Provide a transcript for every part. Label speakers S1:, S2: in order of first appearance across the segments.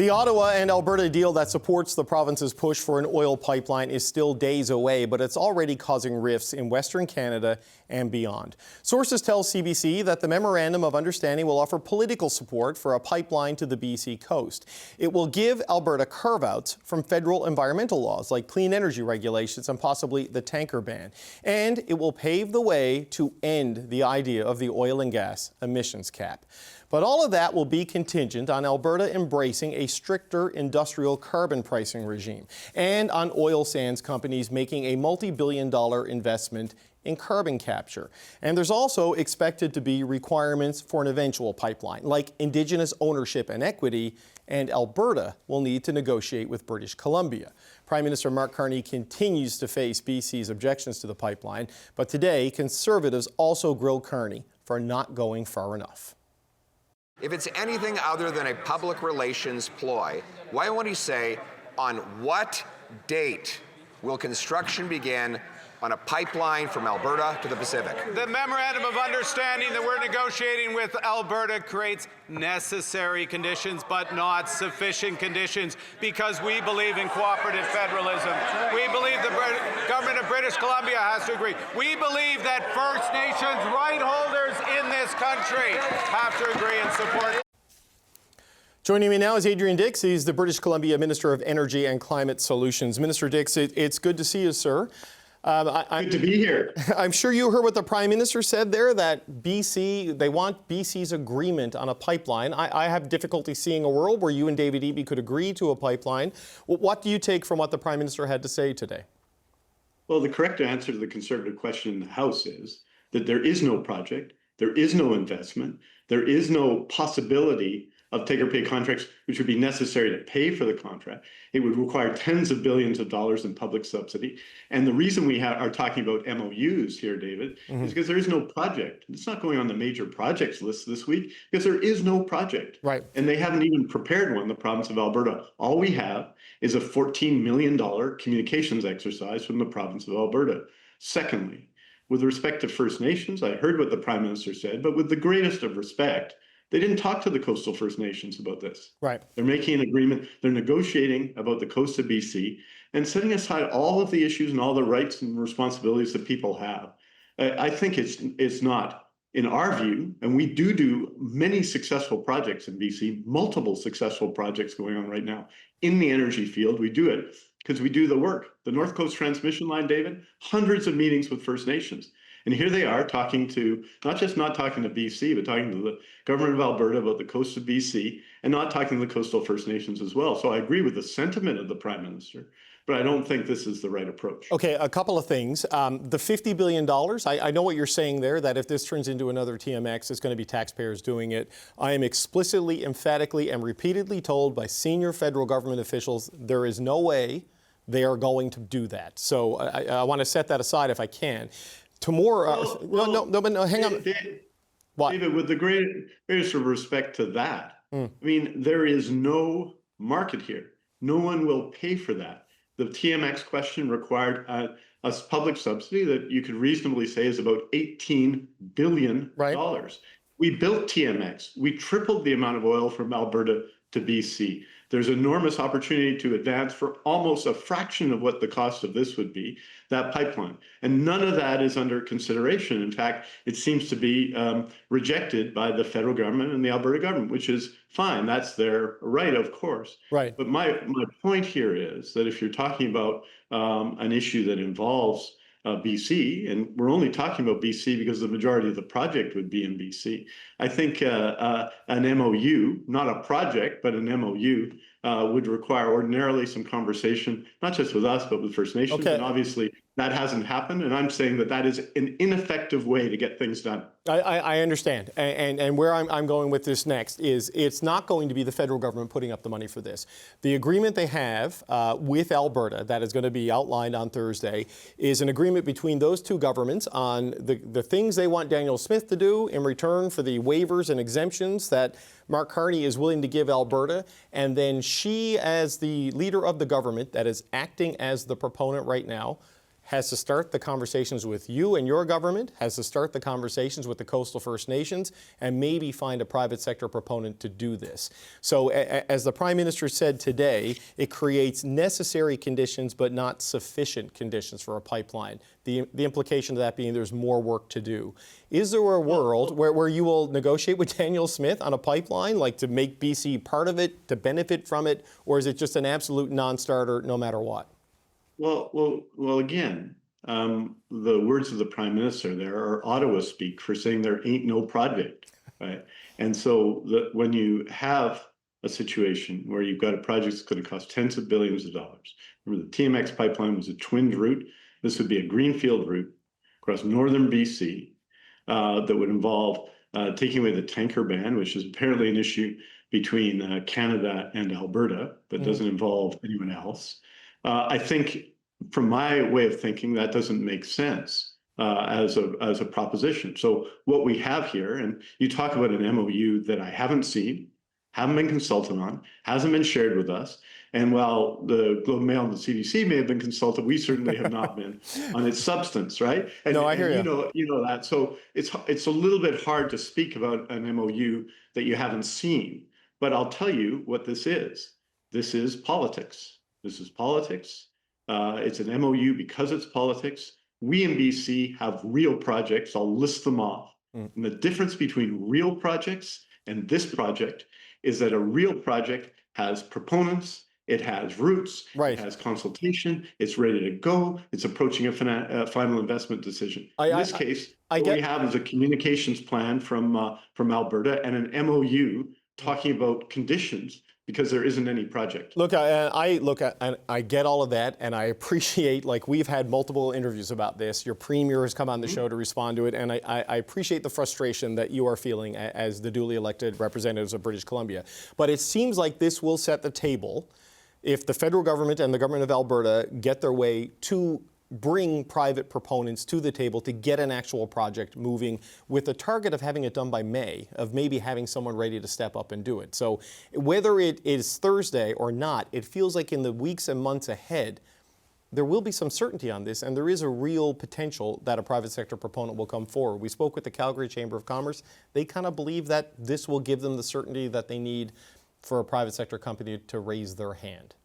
S1: The Ottawa and Alberta deal that supports the province's push for an oil pipeline is still days away, but it's already causing rifts in Western Canada and beyond. Sources tell CBC that the Memorandum of Understanding will offer political support for a pipeline to the BC coast. It will give Alberta carve-outs from federal environmental laws like clean energy regulations and possibly the tanker ban. And it will pave the way to end the idea of the oil and gas emissions cap. But all of that will be contingent on Alberta embracing a stricter industrial carbon pricing regime and on oil sands companies making a multi-billion-dollar investment in carbon capture. And there's also expected to be requirements for an eventual pipeline, like Indigenous ownership and equity, and Alberta will need to negotiate with British Columbia. Prime Minister Mark Carney continues to face BC's objections to the pipeline, but today Conservatives also grilled Carney for not going far enough.
S2: If it's anything other than a public relations ploy, why won't he say, on what date will construction begin on a pipeline from Alberta to the Pacific?
S3: The Memorandum of Understanding that we're negotiating with Alberta creates necessary conditions, but not sufficient conditions, because we believe in cooperative federalism. We believe the government of British Columbia has to agree. We believe that First Nations right holders in this country have to agree and support.
S1: Joining me now is Adrian Dix. He's the British Columbia Minister of Energy and Climate Solutions. Minister Dix, it's good to see you, sir.
S4: Good to be here.
S1: I'm sure you heard what the Prime Minister said there, that they want BC's agreement on a pipeline. I have difficulty seeing a world where you and David Eby could agree to a pipeline. What do you take from what the Prime Minister had to say today?
S4: Well, the correct answer to the Conservative question in the House is that there is no project, there is no investment, there is no possibility of take-or-pay contracts, which would be necessary to pay for the contract. It would require tens of billions of dollars in public subsidy. And the reason we are talking about MOUs here, David, is because there is no project. It's not going on the major projects list this week because there is no project.
S1: Right.
S4: And they haven't even prepared one, the province of Alberta. All we have is a $14 million communications exercise from the province of Alberta. Secondly, with respect to First Nations, I heard what the Prime Minister said, but with the greatest of respect, they didn't talk to the coastal First Nations about this.
S1: Right.
S4: They're making an agreement. They're negotiating about the coast of BC and setting aside all of the issues and all the rights and responsibilities that people have. I think it's not, in our view, and we do many successful projects in BC, multiple successful projects going on right now in the energy field. We do it because we do the work. The North Coast Transmission Line, David, hundreds of meetings with First Nations. And here they are talking to, not talking to BC, but talking to the government of Alberta about the coast of BC and not talking to the coastal First Nations as well. So I agree with the sentiment of the Prime Minister, but I don't think this is the right approach.
S1: Okay, a couple of things. The $50 billion, I know what you're saying there, that if this turns into another TMX, it's going to be taxpayers doing it. I am explicitly, emphatically, and repeatedly told by senior federal government officials there is no way they are going to do that. So I want to set that aside if I can. Tomorrow, hang on.
S4: David, with the greatest of respect to that, I mean, there is no market here. No one will pay for that. The TMX question required a public subsidy that you could reasonably say is about $18 billion.
S1: Right.
S4: We built TMX. We tripled the amount of oil from Alberta to BC. There's enormous opportunity to advance for almost a fraction of what the cost of this would be, that pipeline. And none of that is under consideration. In fact, it seems to be rejected by the federal government and the Alberta government, which is fine. That's their right, of course.
S1: Right.
S4: But my point here is that if you're talking about an issue that involves BC, and we're only talking about BC because the majority of the project would be in BC. I think an MOU, not a project, but an MOU would require ordinarily some conversation, not just with us, but with First Nations.
S1: Okay.
S4: And obviously that hasn't happened. And I'm saying that that is an ineffective way to get things done.
S1: I understand. And where I'm going with this next is it's not going to be the federal government putting up the money for this. The agreement they have with Alberta that is going to be outlined on Thursday is an agreement between those two governments on the things they want Daniel Smith to do in return for the waivers and exemptions that Mark Carney is willing to give Alberta. And then she, as the leader of the government that is acting as the proponent right now, has to start the conversations with you and your government, has to start the conversations with the coastal First Nations, and maybe find a private sector proponent to do this. So as the Prime Minister said today, it creates necessary conditions but not sufficient conditions for a pipeline. The implication of that being there's more work to do. Is there a world where you will negotiate with Daniel Smith on a pipeline, like to make BC part of it, to benefit from it, or is it just an absolute non-starter no matter what?
S4: Well, again, the words of the Prime Minister there are Ottawa speak for saying there ain't no project, right? And so when you have a situation where you've got a project that's going to cost tens of billions of dollars, remember the TMX pipeline was a twinned route. This would be a greenfield route across northern BC that would involve taking away the tanker ban, which is apparently an issue between Canada and Alberta, but doesn't involve anyone else. I think, from my way of thinking, that doesn't make sense as a proposition. So what we have here, and you talk about an MOU that I haven't seen, haven't been consulted on, hasn't been shared with us. And while the Globe and Mail and the CBC may have been consulted, we certainly have not been on its substance, right? And,
S1: no, I hear
S4: you know that. So it's a little bit hard to speak about an MOU that you haven't seen. But I'll tell you what this is. This is politics. This is politics. It's an MOU because it's politics. We in BC have real projects. I'll list them off. And the difference between real projects and this project is that a real project has proponents, it has routes,
S1: right.
S4: It has consultation, it's ready to go, it's approaching a final investment decision. In this case, what we have is a communications plan from Alberta and an MOU talking about conditions because there isn't any project.
S1: Look, I get all of that, and I appreciate, like, we've had multiple interviews about this. Your premier has come on the show to respond to it, and I appreciate the frustration that you are feeling as the duly elected representatives of British Columbia. But it seems like this will set the table if the federal government and the government of Alberta get their way to bring private proponents to the table to get an actual project moving with the target of having it done by May, of maybe having someone ready to step up and do it. So whether it is Thursday or not, it feels like in the weeks and months ahead, there will be some certainty on this, and there is a real potential that a private sector proponent will come forward. We spoke with the Calgary Chamber of Commerce. They kind of believe that this will give them the certainty that they need for a private sector company to raise their hand.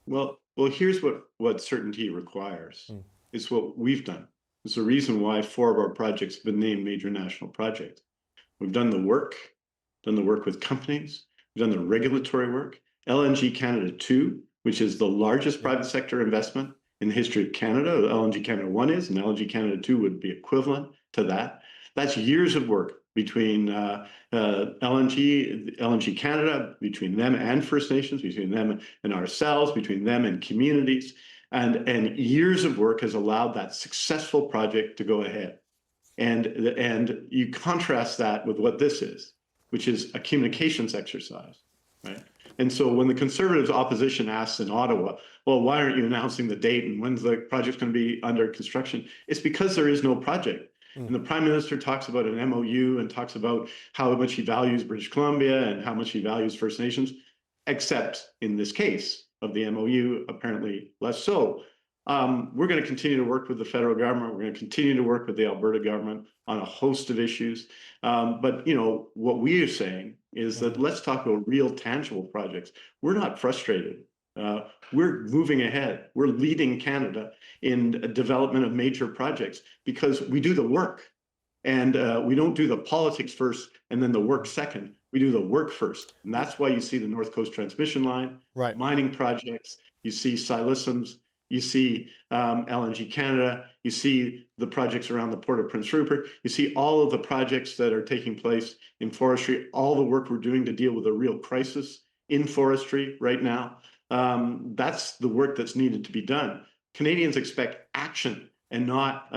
S4: Well, here's what certainty requires. It's what we've done. It's the reason why 4 of our projects have been named major national projects. We've done the work with companies, we've done the regulatory work. LNG Canada 2, which is the largest private sector investment in the history of Canada. LNG Canada 1 is, and LNG Canada 2 would be equivalent to that. That's years of work between LNG Canada, between them and First Nations, between them and ourselves, between them and communities, and years of work has allowed that successful project to go ahead. And you contrast that with what this is, which is a communications exercise, right? And so when the Conservatives opposition asks in Ottawa, well, why aren't you announcing the date and when's the project going to be under construction? It's because there is no project. And the Prime Minister talks about an MOU and talks about how much he values British Columbia and how much he values First Nations, except in this case of the MOU, apparently less so. We're going to continue to work with the federal government. We're going to continue to work with the Alberta government on a host of issues. But, you know, what we are saying is that let's talk about real tangible projects. We're not frustrated. We're moving ahead. We're leading Canada in development of major projects because we do the work. And we don't do the politics first and then the work second. We do the work first. And that's why you see the North Coast Transmission Line,
S1: right,
S4: mining projects, you see Silicums, you see LNG Canada, you see the projects around the Port of Prince Rupert, you see all of the projects that are taking place in forestry, all the work we're doing to deal with a real crisis in forestry right now. That's the work that's needed to be done. Canadians expect action and not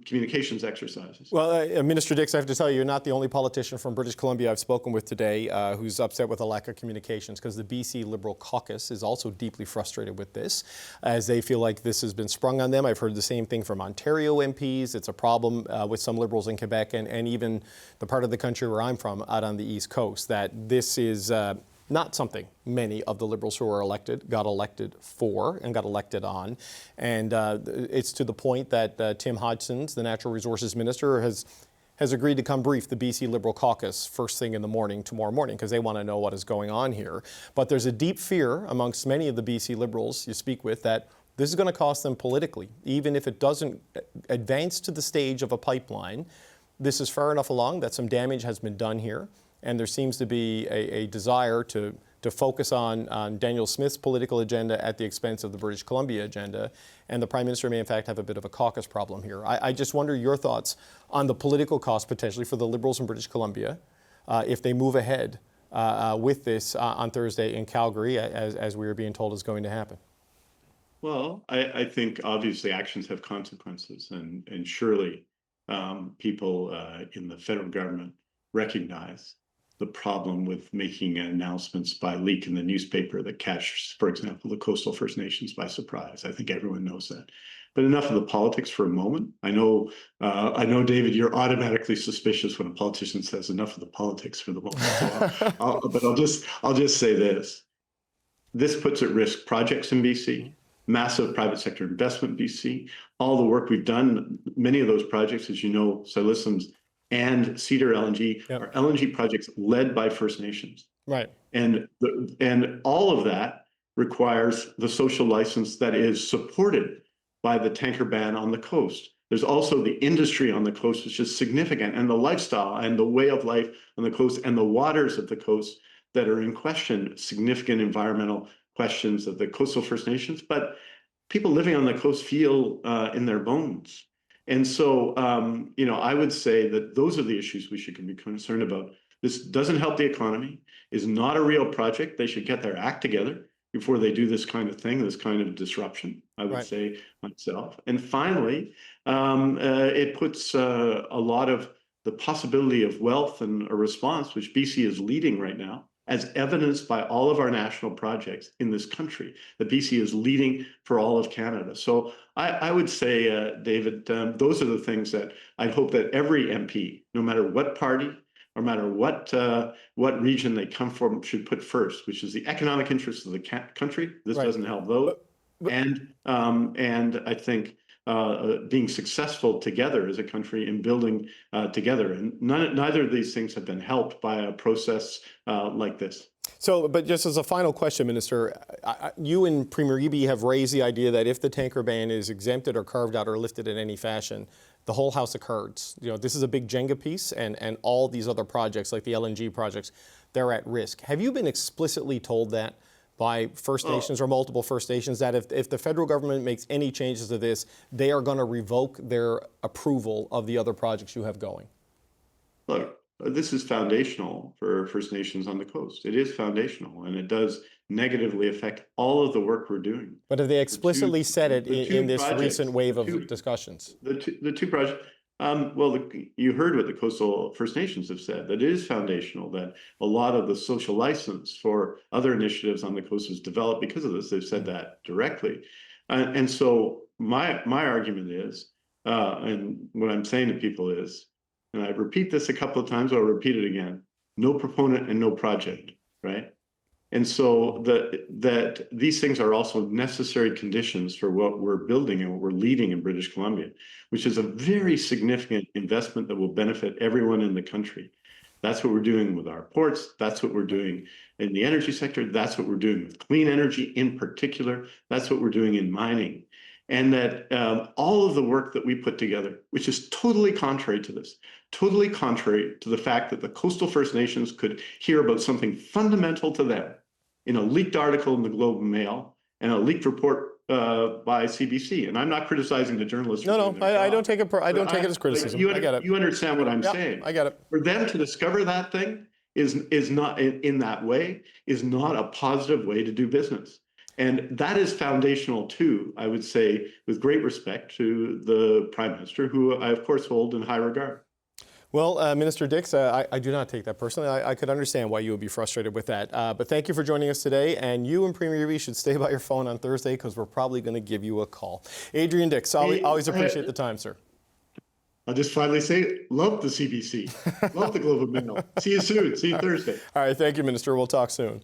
S4: communications exercises.
S1: Well, Minister Dix, I have to tell you, you're not the only politician from British Columbia I've spoken with today who's upset with the lack of communications, because the BC Liberal Caucus is also deeply frustrated with this, as they feel like this has been sprung on them. I've heard the same thing from Ontario MPs. It's a problem with some Liberals in Quebec and even the part of the country where I'm from, out on the East Coast, that this is not something many of the Liberals who are elected got elected for and got elected on. And it's to the point that Tim Hodgson's, the Natural Resources Minister, has agreed to come brief the BC Liberal caucus first thing in the morning tomorrow morning because they want to know what is going on here. But there's a deep fear amongst many of the BC Liberals you speak with that this is going to cost them politically, even if it doesn't advance to the stage of a pipeline. This is far enough along that some damage has been done here. And there seems to be a desire to focus on Daniel Smith's political agenda at the expense of the British Columbia agenda. And the Prime Minister may, in fact, have a bit of a caucus problem here. I just wonder your thoughts on the political cost potentially for the Liberals in British Columbia if they move ahead with this on Thursday in Calgary, as we are being told is going to happen.
S4: Well, I think obviously actions have consequences, and surely people in the federal government recognize the problem with making announcements by leak in the newspaper that catch, for example, the coastal First Nations by surprise. I think everyone knows that. But enough of the politics for a moment. I know, David, you're automatically suspicious when a politician says enough of the politics for the moment. So but I'll just say this: this puts at risk projects in BC, massive private sector investment in BC, all the work we've done. Many of those projects, as you know, Silesom's and Cedar LNG are LNG projects led by First Nations.
S1: Right.
S4: And all of that requires the social license that is supported by the tanker ban on the coast. There's also the industry on the coast, which is significant, and the lifestyle and the way of life on the coast and the waters of the coast that are in question, significant environmental questions of the coastal First Nations, but people living on the coast feel in their bones. And so, I would say that those are the issues we should be concerned about. This doesn't help the economy, is not a real project. They should get their act together before they do this kind of thing, this kind of disruption, I would say myself. And finally, it puts a lot of the possibility of wealth and a response, which BC is leading right now, as evidenced by all of our national projects in this country, that BC is leading for all of Canada. So I would say, David, those are the things that I'd hope that every MP, no matter what party, no matter what region they come from, should put first, which is the economic interests of the country. This doesn't help those. And I think being successful together as a country in building together. And neither of these things have been helped by a process like this.
S1: So, but just as a final question, Minister, you and Premier Eby have raised the idea that if the tanker ban is exempted or carved out or lifted in any fashion, the whole house of cards, this is a big Jenga piece, and all these other projects, like the LNG projects, they're at risk. Have you been explicitly told that by First Nations or multiple First Nations, that if the federal government makes any changes to this, they are going to revoke their approval of the other projects you have going?
S4: Look, this is foundational for First Nations on the coast. It is foundational, and it does negatively affect all of the work we're doing.
S1: But have they explicitly said it in this recent wave of discussions?
S4: The two projects. You heard what the coastal First Nations have said, that it is foundational, that a lot of the social license for other initiatives on the coast is developed because of this. They've said that directly. And so my argument is, and what I'm saying to people is, and I repeat this a couple of times, I'll repeat it again, no proponent and no project, right? And so that these things are also necessary conditions for what we're building and what we're leading in British Columbia, which is a very significant investment that will benefit everyone in the country. That's what we're doing with our ports. That's what we're doing in the energy sector. That's what we're doing with clean energy in particular. That's what we're doing in mining. And that all of the work that we put together, which is totally contrary to this, totally contrary to the fact that the coastal First Nations could hear about something fundamental to them in a leaked article in the Globe and Mail and a leaked report by CBC. And I'm not criticizing the journalists.
S1: No, I don't take it. I don't take it as criticism. I get it.
S4: You understand what I'm saying?
S1: I get it.
S4: For them to discover that thing is not in that way, is not a positive way to do business. And that is foundational too, I would say, with great respect to the Prime Minister, who I, of course, hold in high regard.
S1: Well, Minister Dix, I do not take that personally. I could understand why you would be frustrated with that. But thank you for joining us today. And you and Premier Eby should stay by your phone on Thursday because we're probably going to give you a call. Adrian Dix, always appreciate the time, sir.
S4: I'll just finally say, love the CBC, love the Globe and Mail. See you soon. See you Thursday.
S1: All right, thank you, Minister. We'll talk soon.